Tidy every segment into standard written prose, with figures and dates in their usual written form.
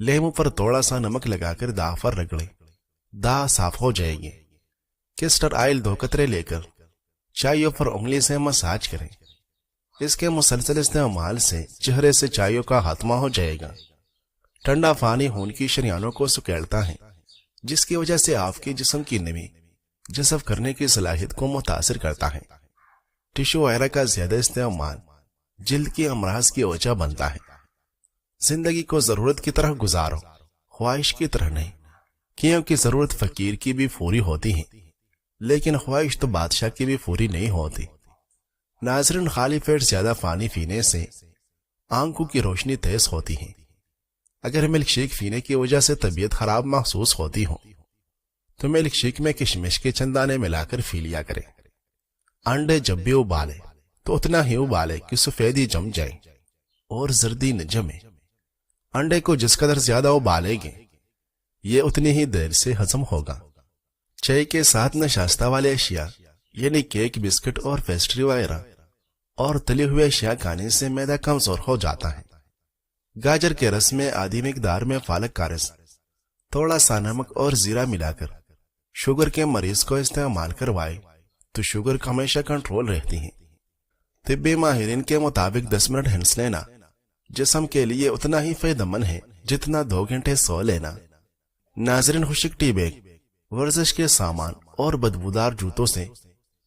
لیمو پر تھوڑا سا نمک لگا کر داغ پر رگڑیں، داغ صاف ہو جائے گی۔ کیسٹر آئل 2 قطرے لے کر چائیوں پر انگلی سے مساج کریں۔ اس کے مسلسل استعمال سے چہرے سے چائیوں کا خاتمہ ہو جائے گا۔ ٹھنڈا پانی خون کی شریانوں کو سکیڑتا ہے، جس کی وجہ سے آپ کے جسم کی نمی جذب کرنے کی صلاحیت کو متاثر کرتا ہے۔ ٹشو وغیرہ کا زیادہ استعمال جلد کی امراض کی وجہ بنتا ہے۔ زندگی کو ضرورت کی طرح گزارو، خواہش کی طرح نہیں، کیونکہ ضرورت فقیر کی بھی پوری ہوتی ہے، لیکن خواہش تو بادشاہ کی بھی پوری نہیں ہوتی۔ ناظرین، خالی پیٹ زیادہ پانی پینے سے آنکھوں کی روشنی تیز ہوتی ہے۔ اگر ملک شیک پینے کی وجہ سے طبیعت خراب محسوس ہوتی ہو تو ملک شیک میں کشمش کے چندانے ملا کر پی لیا کریں۔ انڈے جب بھی ابالے تو اتنا ہی ابالے کہ سفیدی جم جائے اور زردی نہ جمے۔ انڈے کو جس قدر زیادہ ابالے گے یہ اتنی ہی دیر سے ہضم ہوگا۔ چائے کے ساتھ نشاستہ والے اشیاء یعنی کیک، بسکٹ اور پیسٹری وغیرہ اور تلی ہوئے اشیاء کھانے سے معدہ کمزور ہو جاتا ہے۔ گاجر کے رس میں آدھی مقدار میں پالک کا رس، تھوڑا سا نمک اور زیرہ ملا کر شوگر کے مریض کو استعمال کروائے تو شوگر ہمیشہ کنٹرول رہتی ہے۔ طبی ماہرین کے مطابق 10 منٹ ہنس لینا جسم کے لیے اتنا ہی فائدہ مند ہے جتنا 2 گھنٹے سو لینا۔ ناظرین، خشک ٹی بیگ ورزش کے سامان اور بدبودار جوتوں سے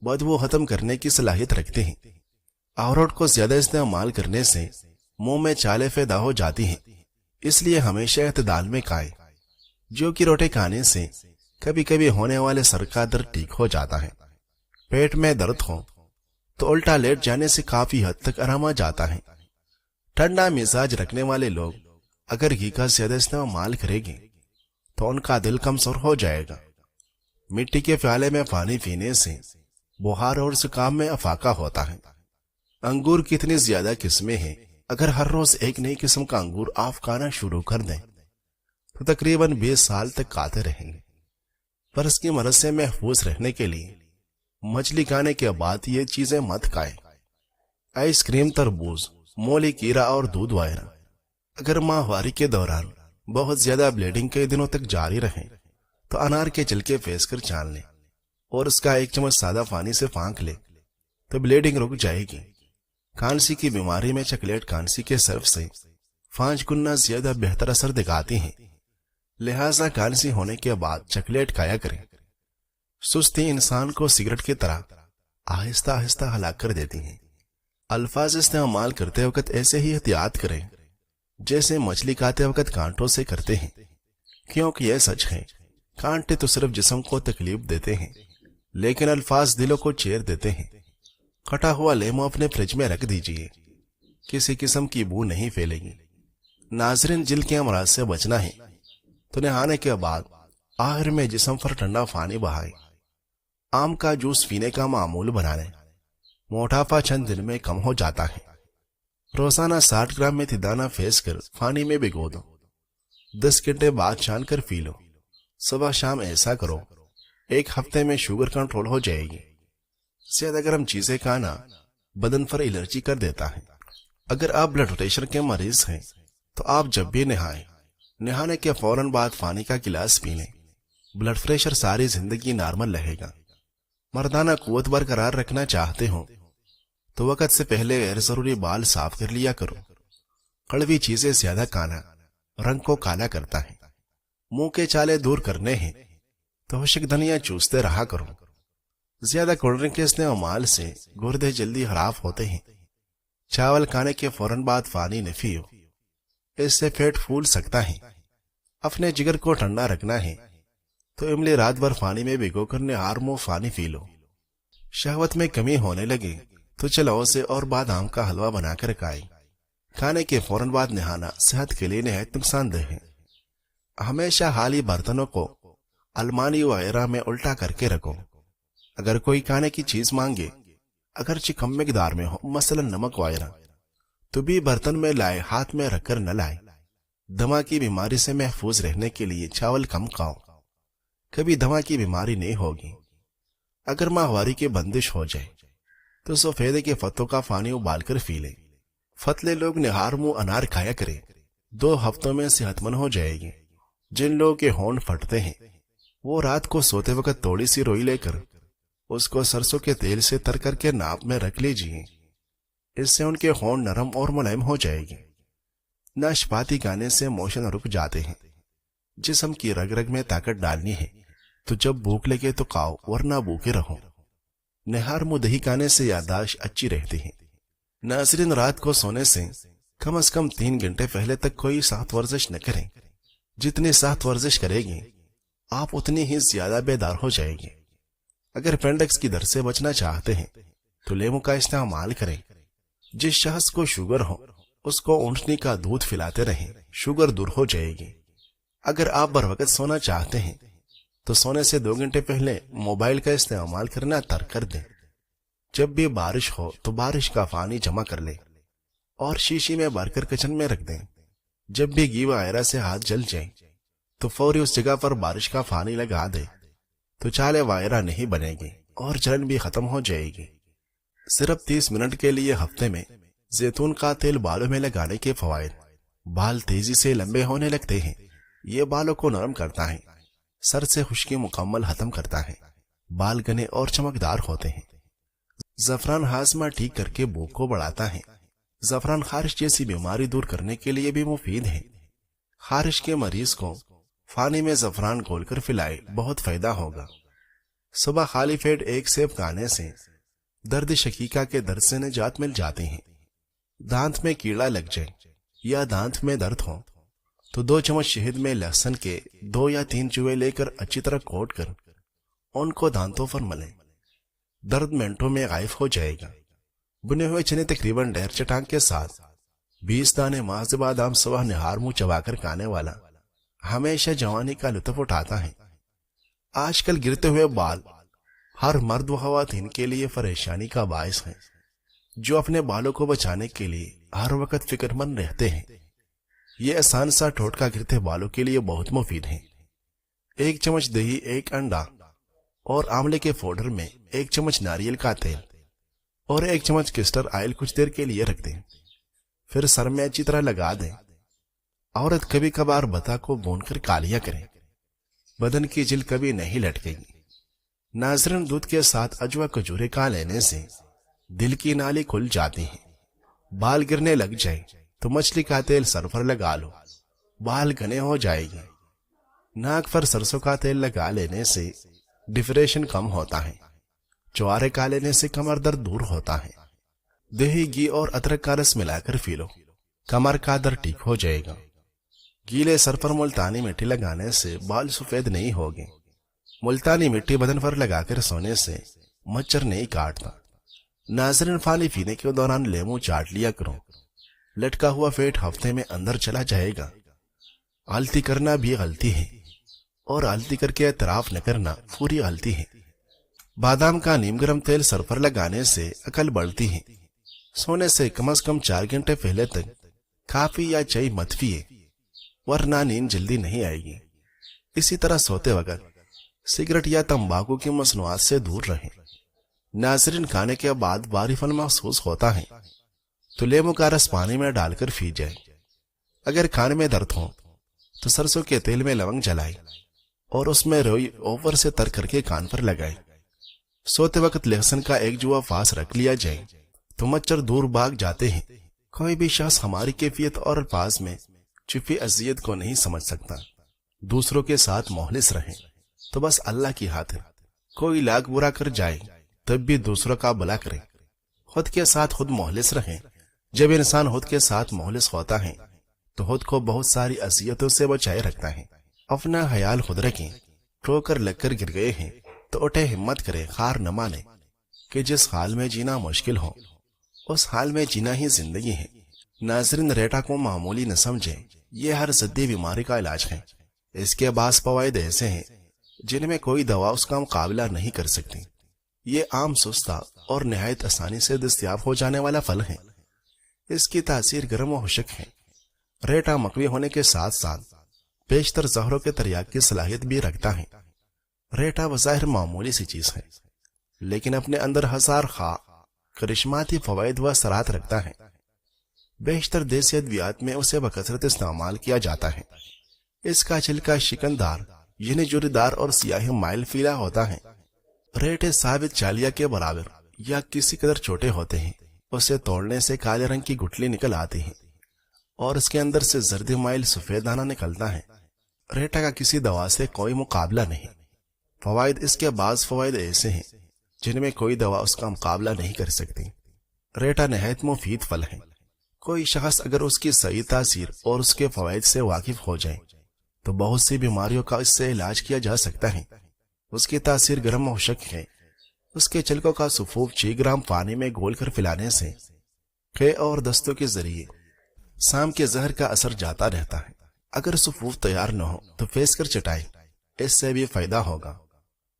بدبو ختم کرنے کی صلاحیت رکھتے ہیں۔ اخروٹ کو زیادہ استعمال کرنے سے منہ میں چالیں پیدا ہو جاتی ہیں، اس لیے ہمیشہ اعتدال میں کھائیں۔ جو کہ روٹے کھانے سے کبھی کبھی ہونے والے سر کا درد ٹھیک ہو جاتا ہے۔ پیٹ میں درد ہو تو الٹا لیٹ جانے سے کافی حد تک آرام آ جاتا ہے۔ ٹھنڈا مزاج رکھنے والے لوگ اگر گھی کا زیادہ استعمال کریں گے تو ان کا دل کمزور ہو جائے گا۔ مٹی کے پیالے میں پانی پینے سے بخار اور زکام میں افاقہ ہوتا ہے۔ انگور کی اتنی زیادہ قسمیں ہیں، اگر ہر روز ایک نئی قسم کا انگور آپ کھانا شروع کر دیں تو تقریباً 20 سال تک کھاتے رہیں گے۔ پر اس کی مرض سے محفوظ رہنے کے لیے مچھلی کھانے کے بعد یہ چیزیں مت کھائیں۔ آئس کریم، تربوز، مولی، کیرا اور دودھ وغیرہ۔ اگر ماہواری کے دوران بہت زیادہ بلیڈنگ کئی دنوں تک جاری رہے تو انار کے چھلکے پیس کر چھان لیں اور اس کا 1 چمچ سادہ پانی سے پھانک لیں تو بلیڈنگ رک جائے گی۔ کھانسی کی بیماری میں چاکلیٹ کھانسی کے سرف سے 5 گنا زیادہ بہتر اثر دکھاتی ہیں، لہذا کھانسی ہونے کے بعد چاکلیٹ کھایا کریں۔ سستی انسان کو سگریٹ کی طرح آہستہ آہستہ ہلاک کر دیتی ہیں۔ الفاظ استعمال کرتے وقت ایسے ہی احتیاط کریں جیسے مچھلی کھاتے وقت کانٹوں سے کرتے ہیں، کیونکہ یہ سچ ہے، کانٹے تو صرف جسم کو تکلیف دیتے ہیں لیکن الفاظ دلوں کو چیر دیتے ہیں۔ کٹا ہوا لیمو اپنے فریج میں رکھ دیجئے، کسی قسم کی بو نہیں پھیلے گی۔ ناظرین، جلد کے امراض سے بچنا ہے تو نہانے کے بعد آخر میں جسم پر ٹھنڈا پانی بہائیں۔ آم کا جوس پینے کا معمول بنا لیں، موٹاپا چند دن میں کم ہو جاتا ہے۔ روزانہ 60 گرام میتھی دانہ پھینس کر پانی میں بھگو دو، 10 گھنٹے بعد چھان کر پی لو۔ صبح شام ایسا کرو، 1 ہفتے میں شوگر کنٹرول ہو جائے گی۔ زیادہ گرم چیزیں کھانا بدن پر الرجی کر دیتا ہے۔ اگر آپ بلڈ پریشر کے مریض ہیں تو آپ جب بھی نہائیں، نہانے کے فوراً بعد پانی کا گلاس پی لیں۔ بلڈ پریشر ساری زندگی نارمل رہے گا۔ مردانہ قوت برقرار رکھنا چاہتے ہو تو وقت سے پہلے غیر ضروری بال صاف کر لیا کرو۔ کڑوی چیزیں زیادہ کھانا رنگ کو کالا کرتا ہے۔ منہ کے چالے دور کرنے ہیں تو خشک دھنیا چوستے رہا کرو۔ زیادہ کولڈ ڈرنک کے استعمال سے گردے جلدی خراب ہوتے ہیں۔ چاول کھانے کے فوراً بعد پانی نہ پیو، اس سے پیٹ پھول سکتا ہے۔ اپنے جگر کو ٹھنڈا رکھنا ہے تو املی رات بھر پانی میں بھگو کر نہار منہ پانی پی لو۔ شہوت میں کمی ہونے لگے تو چلو سے اور بادام کا حلوہ بنا کر کھائیں۔ کھانے کے فوراً بعد نہانا صحت کے لیے نہایت نقصان دہ ہے۔ ہمیشہ خالی برتنوں کو الماری وغیرہ میں الٹا کر کے رکھو۔ اگر کوئی کھانے کی چیز مانگے، اگرچہ کم مقدار میں ہو، مثلا نمک وغیرہ، تو بھی برتن میں لائے، ہاتھ میں رکھ کر نہ لائے۔ دمہ کی بیماری سے محفوظ رہنے کے لیے چاول کم کھاؤ، کبھی دمہ کی بیماری نہیں ہوگی۔ اگر ماہواری کی بندش ہو جائے تو سفیدے کے پتوں کا پانی ابال کر پی لیں۔ فتلے لوگ نہار منہ انار کھایا کریں، 2 ہفتوں میں صحت مند ہو جائے گی۔ جن لوگوں کے ہونٹ پھٹتے ہیں وہ رات کو سوتے وقت تھوڑی سی روئی لے کر اس کو سرسوں کے تیل سے تر کر کے ناپ میں رکھ لیجیے، اس سے ان کے ہونٹ نرم اور ملائم ہو جائے گی۔ ناشپاتی کھانے سے موشن رک جاتے ہیں۔ جسم کی رگ رگ میں طاقت ڈالنی ہے تو جب بھوک لگے تو کھاؤ، ورنہ بھوکے رہو۔ نہار منہ دہی کھانے سے یادداشت اچھی رہتی ہے۔ ناظرین، رات کو سونے سے کم از کم 3 گھنٹے پہلے تک کوئی سخت ورزش نہ کریں۔ جتنی سخت ورزش کرے گی آپ اتنی ہی زیادہ بیدار ہو جائے گی۔ اگر اپینڈکس کی درد سے بچنا چاہتے ہیں تو لیمو کا استعمال کریں۔ جس شخص کو شوگر ہو اس کو اونٹنی کا دودھ پلاتے رہیں، شوگر دور ہو جائے گی۔ اگر آپ بر وقت سونا چاہتے ہیں تو سونے سے 2 گھنٹے پہلے موبائل کا استعمال کرنا ترک کر دیں۔ جب بھی بارش ہو تو بارش کا پانی جمع کر لیں اور شیشی میں بھر کر کچن میں رکھ دیں۔ جب بھی گھی وغیرہ سے ہاتھ جل جائیں تو فوری اس جگہ پر بارش کا پانی لگا دیں تو چالے وغیرہ نہیں بنے گی اور جلن بھی ختم ہو جائے گی۔ صرف 30 منٹ کے لیے ہفتے میں زیتون کا تیل بالوں میں لگانے کے فوائد۔ بال تیزی سے لمبے ہونے لگتے ہیں۔ یہ بالوں کو نرم کرتا ہے، سر سے خشکی مکمل ختم کرتا ہے، بال گھنے اور چمکدار ہوتے ہیں۔ زعفران ہاضمہ ٹھیک کر کے بھوک کو بڑھاتا ہے۔ زعفران خارش جیسی بیماری دور کرنے کے لیے بھی مفید ہے۔ خارش کے مریض کو پانی میں زعفران گھول کر پلائے، بہت فائدہ ہوگا۔ صبح خالی پیٹ 1 سیب کھانے سے درد شقیقہ کے درد سے نجات مل جاتی ہے۔ دانت میں کیڑا لگ جائے یا دانت میں درد ہو تو 2 چمچ شہد میں لہسن کے 2 یا 3 چوہے لے کر اچھی طرح کوٹ کر ان کو دانتوں پر ملیں، درد منٹوں میں غائب ہو جائے گا۔ بنے ہوئے چنے تقریباً 1.5 چٹان کے ساتھ 20 دانے ماغز بادام صبح نہار منہ چبا کر کھانے والا ہمیشہ جوانی کا لطف اٹھاتا ہے۔ آج کل گرتے ہوئے بال ہر مرد و خواتین کے لیے پریشانی کا باعث ہے، جو اپنے بالوں کو بچانے کے لیے ہر وقت فکر مند رہتے ہیں۔ یہ آسان سا ٹوٹکا گرتے بالوں کے لیے بہت مفید ہے۔ 1 چمچ دہی، 1 انڈا اور آملے کے پاؤڈر میں 1 چمچ ناریل کا تیل اور 1 چمچ کیسٹر آئل کچھ دیر کے لیے رکھ دیں، پھر سر میں اچھی طرح لگا دیں۔ عورت کبھی کبھار بتا کو بھون کر کالیا کریں، بدن کی جلد کبھی نہیں لٹکے گی۔ ناظرین، دودھ کے ساتھ اجوا کھجورے کا لینے سے دل کی نالی کھل جاتی ہے۔ بال گرنے لگ جائے تو مچھلی کا تیل سر پر لگا لو، بال گھنے ہو جائے گی۔ ناک پر سرسوں کا تیل لگا لینے سے ڈپریشن کم ہوتا ہے۔ جوارے کا لینے سے کمر درد دور ہوتا ہے۔ دہی، گھی اور ادرک کا رس ملا کر پی لو، کمر کا درد ٹھیک ہو جائے گا۔ گیلے سر پر ملتانی مٹی لگانے سے بال سفید نہیں ہوگے۔ ملتانی مٹی بدن پر لگا کر سونے سے مچھر نہیں کاٹتا۔ ناظرین، پانی پینے کے دوران لیمو چاٹ لیا کرو، لٹکا ہوا پیٹ ہفتے میں اندر چلا جائے گا۔ غلطی کرنا بھی غلطی ہے اور غلطی کر کے اعتراف نہ کرنا پوری غلطی ہے۔ بادام کا نیم گرم تیل سر پر لگانے سے عقل بڑھتی ہے۔ سونے سے کم از کم 4 گھنٹے پہلے تک کافی یا چائے مت پیے، ورنہ نیند جلدی نہیں آئے گی۔ اسی طرح سوتے وقت سگریٹ یا تمباکو کی مصنوعات سے دور رہیں۔ ناظرین، کھانے کے بعد بھاری پن محسوس ہوتا ہے تو لیمو کا رس پانی میں ڈال کر پی جائے۔ اگر کھانے میں درد ہو تو سرسوں کے تیل میں لونگ جلائے اور اس میں روئی اوپر سے تر کر کے کان پر لگائے۔ سوتے وقت لہسن کا 1 جوا پاس رکھ لیا جائے تو مچھر دور بھاگ جاتے ہیں۔ کوئی بھی شخص ہماری کیفیت اور الفاظ میں چھپی اذیت کو نہیں سمجھ سکتا۔ دوسروں کے ساتھ مخلص رہیں تو بس اللہ کی خاطر کوئی لاکھ برا کر جائے تب بھی دوسروں کا بھلا کریں۔ خود کے ساتھ خود مخلص رہیں۔ جب انسان خود کے ساتھ مخلص ہوتا ہے تو خود کو بہت ساری اذیتوں سے بچائے رکھتا ہے۔ اپنا خیال خود رکھیں۔ ٹھوکر لگ کر گر گئے ہیں تو اٹھے ہمت کرے، خار نہ مانے کہ جس حال میں جینا مشکل ہو اس حال میں جینا ہی زندگی ہے۔ ناظرین، ریٹا کو معمولی نہ سمجھیں، یہ ہر ضدی بیماری کا علاج ہے۔ اس کے بعض فوائد ایسے ہیں جن میں کوئی دوا اس کا مقابلہ نہیں کر سکتی۔ یہ عام، سستا اور نہایت آسانی سے دستیاب ہو جانے والا پھل ہے۔ اس کی تاثیر گرم و خشک ہے۔ ریٹا مقوی ہونے کے ساتھ ساتھ بیشتر زہروں کے تریاق کی صلاحیت بھی رکھتا ہے۔ ریٹا بظاہر معمولی سی چیز ہے لیکن اپنے اندر ہزار خواہ کرشماتی فوائد و اثرات رکھتا ہے۔ بیشتر دیسی ادویات میں اسے بکثرت استعمال کیا جاتا ہے۔ اس کا چھلکا شکندار یعنی جوردار اور سیاہ مائل فیلا ہوتا ہے۔ ریٹے ثابت چالیا کے برابر یا کسی قدر چھوٹے ہوتے ہیں۔ اسے توڑنے سے کالے رنگ کی گٹلی نکل آتی ہے اور اس کے اندر سے زرد مائل سفید دانہ نکلتا ہے۔ ریٹا کا کسی دوا سے کوئی مقابلہ نہیں۔ فوائد: اس کے بعض فوائد ایسے ہیں جن میں کوئی دوا اس کا مقابلہ نہیں کر سکتی۔ ریٹا نہایت مفید پھل ہے۔ کوئی شخص اگر اس کی صحیح تاثیر اور اس کے فوائد سے واقف ہو جائے تو بہت سی بیماریوں کا اس سے علاج کیا جا سکتا ہے۔ اس کی تاثیر گرم مشک ہے۔ اس کے چھلکوں کا سفوف 6 گرام پانی میں گھول کر پلانے سے خے اور دستوں کے ذریعے سام کے زہر کا اثر جاتا رہتا ہے۔ اگر سفوف تیار نہ ہو تو پھیس کر چٹائیں، اس سے بھی فائدہ ہوگا۔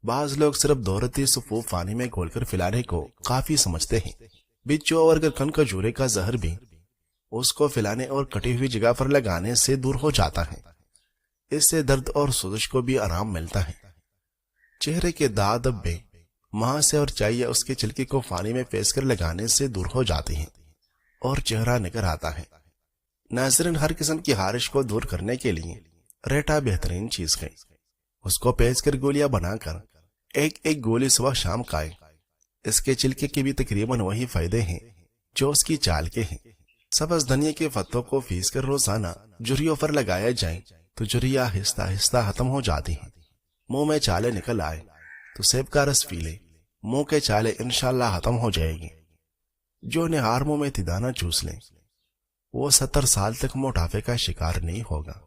بعض لوگ صرف 2 رتی سفوف پانی میں گھول کر پلانے کو کافی سمجھتے ہیں۔ بچوں اور گرکن کھجورے کا زہر بھی اس کو پلانے اور کٹی ہوئی جگہ پر لگانے سے دور ہو جاتا ہے۔ اس سے درد اور سوزش کو بھی آرام ملتا ہے۔ چہرے کے داغ دھبے ماہ سے اور چائے اس کے چھلکے کو پانی میں پھینس کر لگانے سے دور ہو جاتی ہیں اور چہرہ نکھر آتا ہے۔ ناظرین، ہر قسم کی خارش کو دور کرنے کے لیے ریٹا بہترین چیز ہے۔ اس کو پیس کر گولیاں بنا کر ایک گولی صبح شام کھائیں۔ اس کے چھلکے کے بھی تقریباً وہی فائدے ہیں جو اس کی چال کے ہیں۔ سبز دھنیا کے پتوں کو پیس کر روزانہ جھریوں پر لگایا جائیں تو جھریاں آہستہ آہستہ ختم ہو جاتی ہیں۔ منہ میں چالے نکل آئے تو سیب کا رس پی لے، منہ کے چالے انشاءاللہ ختم ہو جائے گی۔ جو نہار منہ میں تدانہ چوس لیں وہ 70 سال تک موٹاپے کا شکار نہیں ہوگا۔